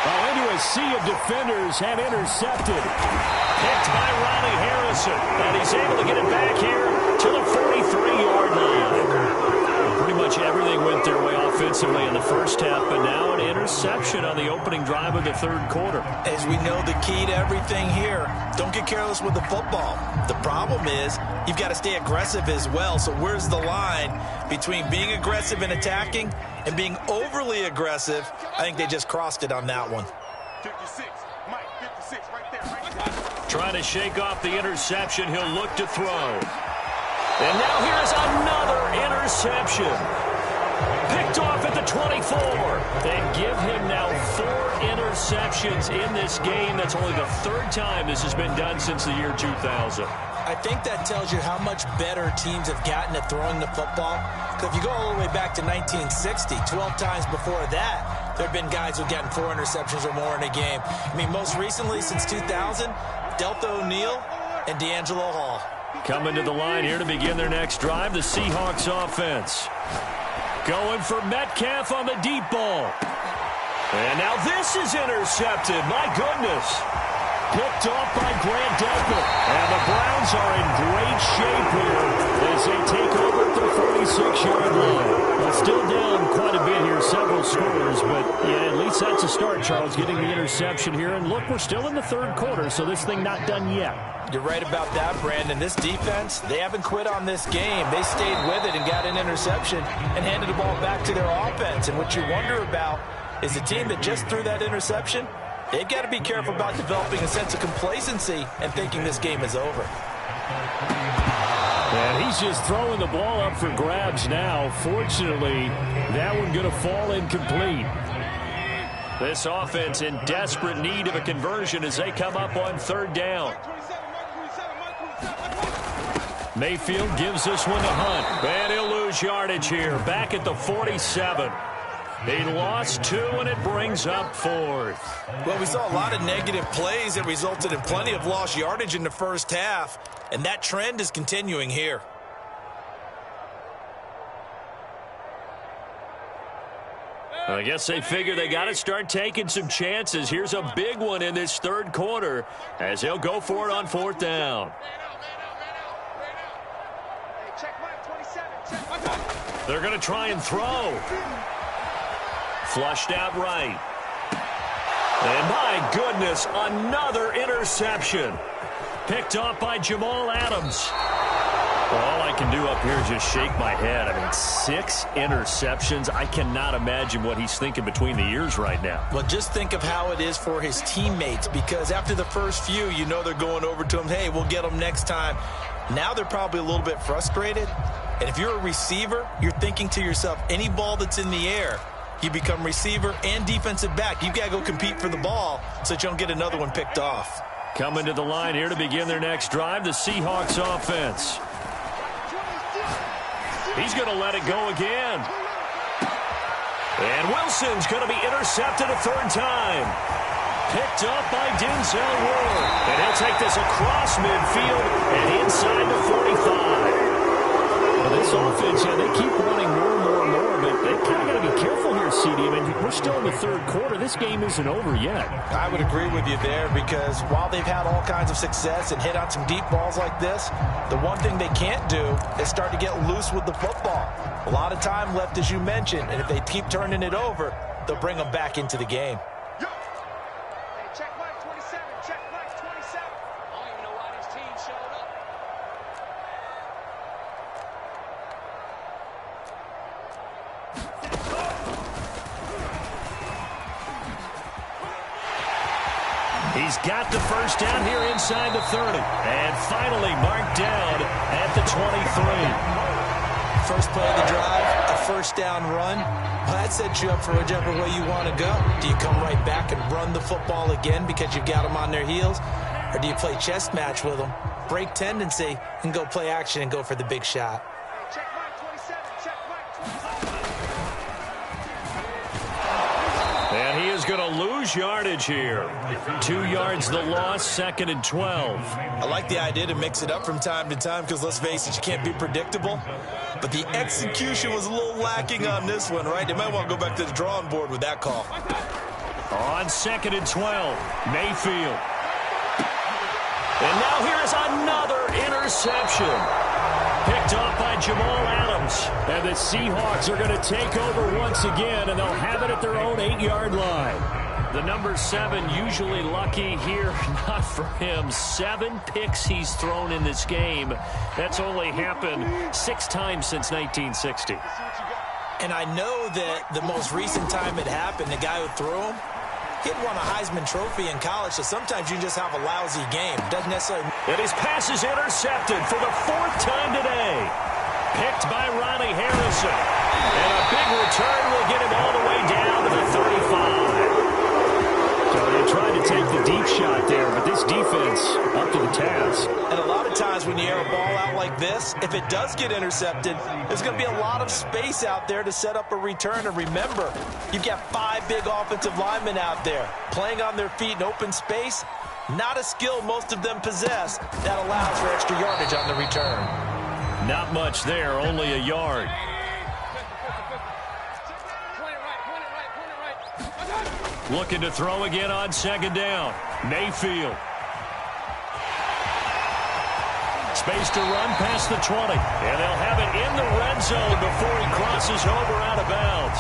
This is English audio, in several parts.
Oh, into a sea of defenders and intercepted. Picked by Riley Harrison. And he's able to get it back here to the 43-yard line. Pretty much everything went their way offensively in the first half, but now an interception on the opening drive of the third quarter. As we know, the key to everything here, don't get careless with the football. The problem is you've got to stay aggressive as well. So where's the line between being aggressive and attacking and being overly aggressive? I think they just crossed it on that one. 56, Mike, 56, right there. Trying to shake off the interception. He'll look to throw. And now here's another interception. Picked off at the 24. They give him now 4 interceptions in this game. That's only the third time this has been done since the year 2000. I think that tells you how much better teams have gotten at throwing the football. Because if you go all the way back to 1960, 12 times before that, there have been guys who've gotten 4 interceptions or more in a game. I mean, most recently, since 2000, Delta O'Neal and D'Angelo Hall. Coming to the line here to begin their next drive, the Seahawks offense. Going for Metcalf on the deep ball. And now this is intercepted. My goodness. Picked off by Grant Delpit. And the Browns are in great shape here as they take over at the 46-yard line. Well, still down quite a bit here, several scores, but yeah, at least that's a start, Charles, getting the interception here. And look, we're still in the third quarter, so this thing not done yet. You're right about that, Brandon. This defense, they haven't quit on this game. They stayed with it and got an interception and handed the ball back to their offense. And what you wonder about is a team that just threw that interception, they've got to be careful about developing a sense of complacency and thinking this game is over. And he's just throwing the ball up for grabs now. Fortunately, that one going to fall incomplete. This offense in desperate need of a conversion as they come up on third down. Mayfield gives this one to Hunt. And he'll lose yardage here. Back at the 47. He lost 2, and it brings up 4th. Well, we saw a lot of negative plays that resulted in plenty of lost yardage in the first half, and that trend is continuing here. I guess they figure they got to start taking some chances. Here's a big one in this third quarter as they'll go for it on 4th down. They're going to try and throw. Flushed out right. And my goodness, another interception. Picked off by Jamal Adams. All I can do up here is just shake my head. I mean, 6 interceptions. I cannot imagine what he's thinking between the ears right now. Well, just think of how it is for his teammates, because after the first few, you know they're going over to him, hey, we'll get them next time. Now they're probably a little bit frustrated. And if you're a receiver, you're thinking to yourself, any ball that's in the air, you become receiver and defensive back. You've got to go compete for the ball so that you don't get another one picked off. Coming to the line here to begin their next drive, the Seahawks offense. He's going to let it go again. And Wilson's going to be intercepted a 3rd time. Picked up by Denzel Ward. And he'll take this across midfield and inside the 45. Well, this offense, yeah, they keep running more and more and more, but they kind of got to be careful here, CD. I mean, we're still in the third quarter. This game isn't over yet. I would agree with you there, because while they've had all kinds of success and hit on some deep balls like this, the one thing they can't do is start to get loose with the football. A lot of time left, as you mentioned, and if they keep turning it over, they'll bring them back into the game. He's got the first down here inside the 30. And finally marked down at the 23. First play of the drive, a first down run. Well, that sets you up for whichever way you want to go. Do you come right back and run the football again because you've got them on their heels? Or do you play chess match with them, break tendency, and go play action and go for the big shot? And he is going to lose yardage here. 2 yards the loss, 2nd and 12. I like the idea to mix it up from time to time because, let's face it, you can't be predictable. But the execution was a little lacking on this one, right? They might want to go back to the drawing board with that call. On 2nd and 12, Mayfield. And now here is another interception. Picked off by Jamal Adams. And the Seahawks are going to take over once again, and they'll have it at their own 8-yard line. The number 7 usually lucky here. Not for him. 7 picks he's thrown in this game. That's only happened 6 times since 1960. And I know that the most recent time it happened, the guy who threw him, he'd won a Heisman Trophy in college, so sometimes you just have a lousy game. Doesn't necessarily... And his pass is intercepted for the 4th time today. Picked by Ronnie Harrison. And a big return will get him all the way down to the 35. So they tried to take the deep shot there, but this defense up to the task. And a lot of times when you air a ball out like this, if it does get intercepted, there's going to be a lot of space out there to set up a return. And remember, you've got 5 big offensive linemen out there playing on their feet in open space. Not a skill most of them possess that allows for extra yardage on the return. Not much there, only a yard. Looking to throw again on 2nd down. Mayfield. Space to run past the 20. And they'll have it in the red zone before he crosses over out of bounds.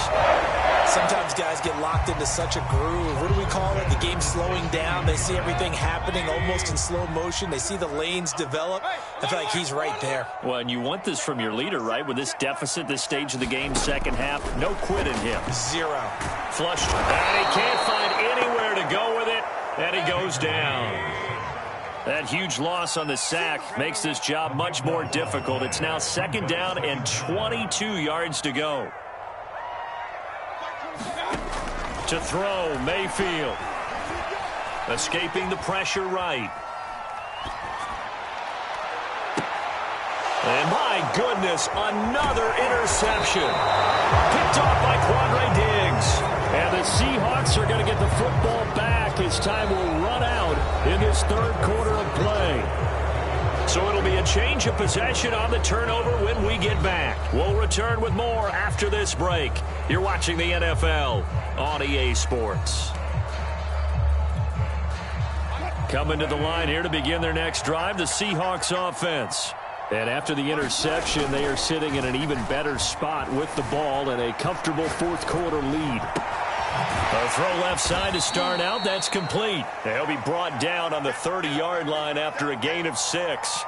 Sometimes guys get locked into such a groove. What do we call it? The game's slowing down. They see everything happening almost in slow motion. They see the lanes develop. I feel like he's right there. Well, and you want this from your leader, right? With this deficit, this stage of the game, second half, no quit in him. 0. Flushed. And he can't find anywhere to go with it. And he goes down. That huge loss on the sack makes this job much more difficult. It's now 2nd down and 22 yards to go. To throw, Mayfield. Escaping the pressure right. And my goodness, another interception. Picked off by Quandre Diggs. And the Seahawks are going to get the football back as time will run out in this 3rd quarter of play. So it'll be a change of possession on the turnover when we get back. We'll return with more after this break. You're watching the NFL on EA Sports. Coming to the line here to begin their next drive, the Seahawks offense. And after the interception, they are sitting in an even better spot with the ball and a comfortable 4th quarter lead. A throw left side to start out. That's complete. They'll be brought down on the 30-yard line after a gain of 6.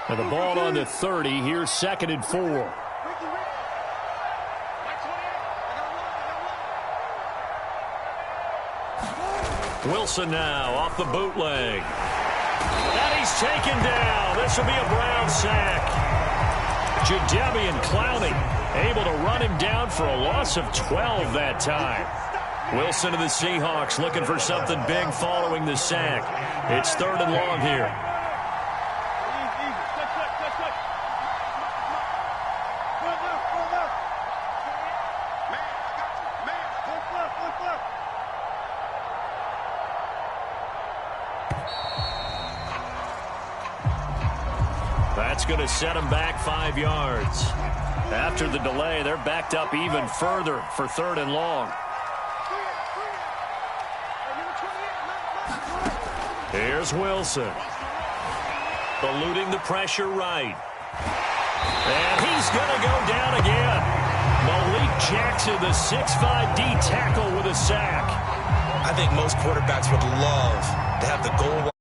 And the ball on the 30. Here's 2nd and 4. Wilson now off the bootleg. And he's taken down. This will be a Brown sack. Jadeveon Clowney able to run him down for a loss of 12 that time. Wilson of the Seahawks looking for something big following the sack. It's 3rd and long here. That's going to set them back 5 yards. After the delay, they're backed up even further for 3rd and long. Here's Wilson. Eluding the pressure right. And he's going to go down again. Malik Jackson, the 6'5" D tackle with a sack. I think most quarterbacks would love to have the goal line